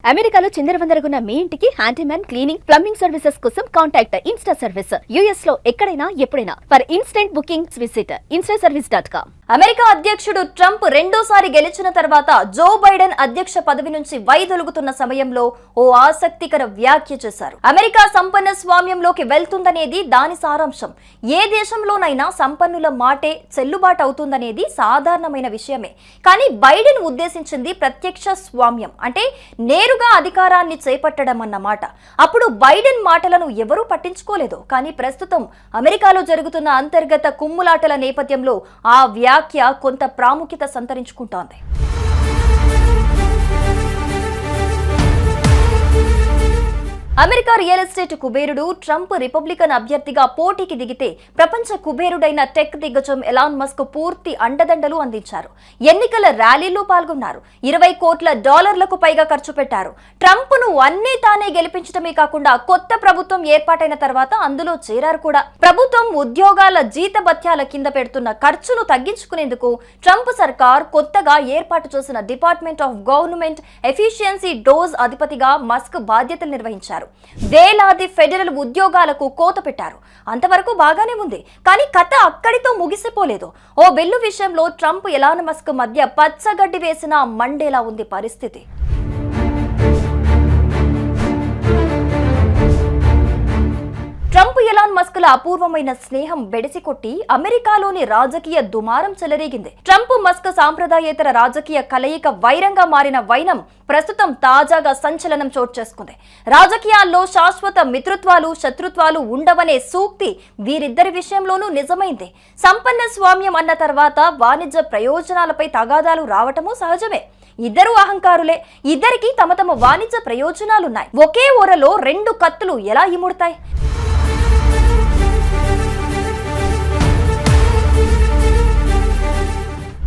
అమెరికాలో చిందరవందరగున్న మీ ఇంటికి handyman, cleaning, plumbing services కోసం కాంటాక్ట్ ఇన్స్టా సర్వీస్. యుఎస్ లో ఎక్కడైనా ఎప్పుడైనా for instant bookings visit instaservice.com. America అధ్యక్షుడు ట్రంప్ రెండోసారి గెలిచిన తర్వాత జో బైడెన్ అధ్యక్ష పదవి నుంచి వైదొలుగుతున్న సమయంలో ఓ ఆసక్తికర వ్యాఖ్య చేశారు. అమెరికా సంపన్న స్వామ్యంలోకి వెళ్తుందనేది దాని సారాంశం. ఏ దేశంలోనైనా సంపన్నుల మాటే చెల్లుబాటు అవుతుందనేది సాధారణమైన విషయమే. కానీ బైడెన్ ఉద్దేశించింది ప్రత్యక్ష స్వామ్యం, అంటే నేరుగా అధికారాన్ని చేపట్టడం అన్నమాట. అప్పుడు బైడెన్ మాటలను ఎవరూ పట్టించుకోలేదు. కానీ ప్రస్తుతం అమెరికాలో జరుగుతున్న అంతర్గత కుమ్ములాటల నేపథ్యంలో ఆ వ్యాఖ్య కొంత ప్రాముఖ్యత సంతరించుకుంటోంది. అమెరికా రియల్ ఎస్టేట్ కుబేరుడు ట్రంప్ రిపబ్లికన్ అభ్యర్థిగా పోటీకి దిగితే ప్రపంచ కుబేరుడైన టెక్ దిగ్గజం ఎలాన్ మస్క్ పూర్తి అండదండలు అందించారు. ఎన్నికల ర్యాలీలో పాల్గొన్నారు. $20 కోట్ల పైగా ఖర్చు పెట్టారు. ట్రంప్ ను అన్నీ తానే గెలిపించడమే కాకుండా కొత్త ప్రభుత్వం ఏర్పాటైన తర్వాత అందులో చేరారు కూడా. ప్రభుత్వం ఉద్యోగాల జీతభత్యాల కింద పెడుతున్న ఖర్చును తగ్గించుకునేందుకు ట్రంప్ సర్కార్ కొత్తగా ఏర్పాటు చేసిన Department of Government Efficiency DOGE అధిపతిగా మస్క్ బాధ్యతలు నిర్వహించారు. వేలాది ఫెడరల్ ఉద్యోగాలకు కోత పెట్టారు. అంతవరకు బాగానే ఉంది. కానీ కథ అక్కడితో ముగిసిపోలేదు. ఓ బిల్లు విషయంలో ట్రంప్, ఎలాన్ మస్క్ మధ్య పచ్చగడ్డి వేసిన మండేలా ఉంది పరిస్థితి. ట్రంప్, ఎలాన్ మస్క్ల అపూర్వమైన స్నేహం బెడిసికొట్టి అమెరికాలోని రాజకీయ దుమారం చెలరేగింది. ట్రంప్, మస్క్ సాంప్రదాయేతర రాజకీయ కలయిక వైరంగా మారిన వైనం ప్రస్తుతం తాజాగా సంచలనం చోటు చేసుకుంది. రాజకీయాల్లో శాశ్వత మిత్రత్వాలు, శత్రుత్వాలు ఉండవనే సూక్తి వీరిద్దరి విషయంలోనూ నిజమైంది. సంపన్న స్వామ్యం అన్న తర్వాత వాణిజ్య ప్రయోజనాలపై తగాదాలు రావటమూ సహజమే. ఇద్దరు అహంకారులే. ఇద్దరికి తమ తమ వాణిజ్య ప్రయోజనాలున్నాయి. ఒకే ఓరలో రెండు కత్తులు ఎలా ఇముడతాయి?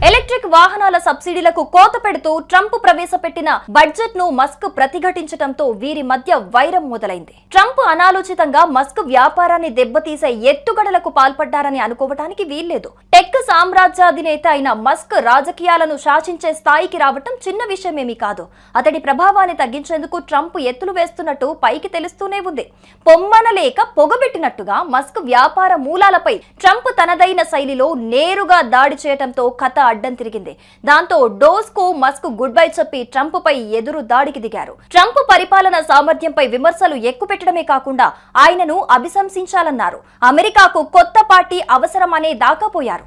ఎలక్ట్రిక్ వాహనాల సబ్సిడీలకు కోత పెడుతూ ట్రంప్ ప్రవేశపెట్టిన బడ్జెట్ ను మస్క్ ప్రతిఘటించడంతో వీరి మధ్య వైరం మొదలైంది. ట్రంప్ అనాలోచితంగా మస్క్ వ్యాపారాన్ని దెబ్బతీసే ఎత్తుగడలకు పాల్పడ్డారని అనుకోవటానికి వీల్లేదు. టెక్ సామ్రాజ్యాధినేత అయిన మస్క్ రాజకీయాలను శాసించే స్థాయికి రావటం చిన్న విషయమేమీ కాదు. అతడి ప్రభావాన్ని తగ్గించేందుకు ట్రంప్ ఎత్తులు వేస్తున్నట్టు పైకి తెలుస్తూనే ఉంది. పొమ్మనలేక పొగబెట్టినట్టుగా మస్క్ వ్యాపార మూలాలపై ట్రంప్ తనదైన శైలిలో నేరుగా దాడి చేయడంతో కథ అడ్డం తిరిగింది. దాంతో డోస్ కు మస్క్ గుడ్ బై చెప్పి ట్రంప్ పై ఎదురు దాడికి దిగారు. ట్రంప్ పరిపాలన సామర్థ్యంపై విమర్శలు ఎక్కుపెట్టడమే కాకుండా ఆయనను అభిశంసించాలన్నారు. అమెరికాకు కొత్త పార్టీ అవసరమనే దాకాపోయారు.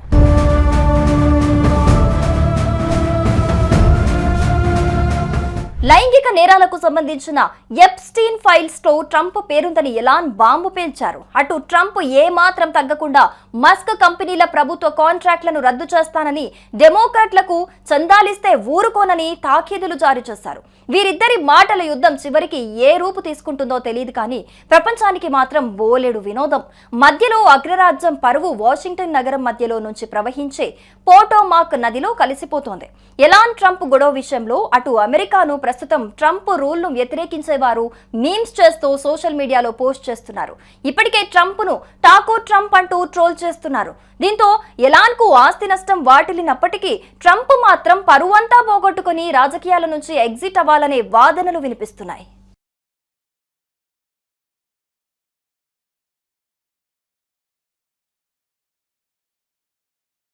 లైంగిక నేరాలకు సంబంధించిన ఎప్స్టీన్ ఫైల్స్ తో ట్రంప్ పేరుందని ఎలాన్ బాంబు పేల్చారు. అటు ట్రంప్ ఏమాత్రం తగ్గకుండా మస్క్ కంపెనీల ప్రభుత్వ కాంట్రాక్ట్లను రద్దు చేస్తానని, డెమోక్రాట్లకు చందాలిస్తే ఊరుకోనని తాకీదులు జారీ చేశారు. వీరిద్దరి మాటల యుద్ధం చివరికి ఏ రూపు తీసుకుంటుందో తెలియదు. కానీ ప్రపంచానికి మాత్రం బోలెడు వినోదం. మధ్యలో అగ్రరాజ్యం పరువు వాషింగ్టన్ నగరం మధ్యలో నుంచి ప్రవహించే పోటోమాక్ నదిలో కలిసిపోతోంది. ఎలాన్ ట్రంప్ గొడవ విషయంలో అటు అమెరికాను ప్రస్తుతం ట్రంప్ రూల్ను వ్యతిరేకించేవారు మీమ్స్ చేస్తూ సోషల్ మీడియాలో పోస్ట్ చేస్తున్నారు. ఇప్పటికే ట్రంప్ ను టాకో ట్రంప్ అంటూ ట్రోల్ చేస్తున్నారు. దీంతో ఎలాన్ కు ఆస్తి నష్టం వాటిల్లినప్పటికీ ట్రంప్ మాత్రం పరువంతా పోగొట్టుకుని రాజకీయాల నుంచి ఎగ్జిట్ అవ్వాలనే వాదనలు వినిపిస్తున్నాయి.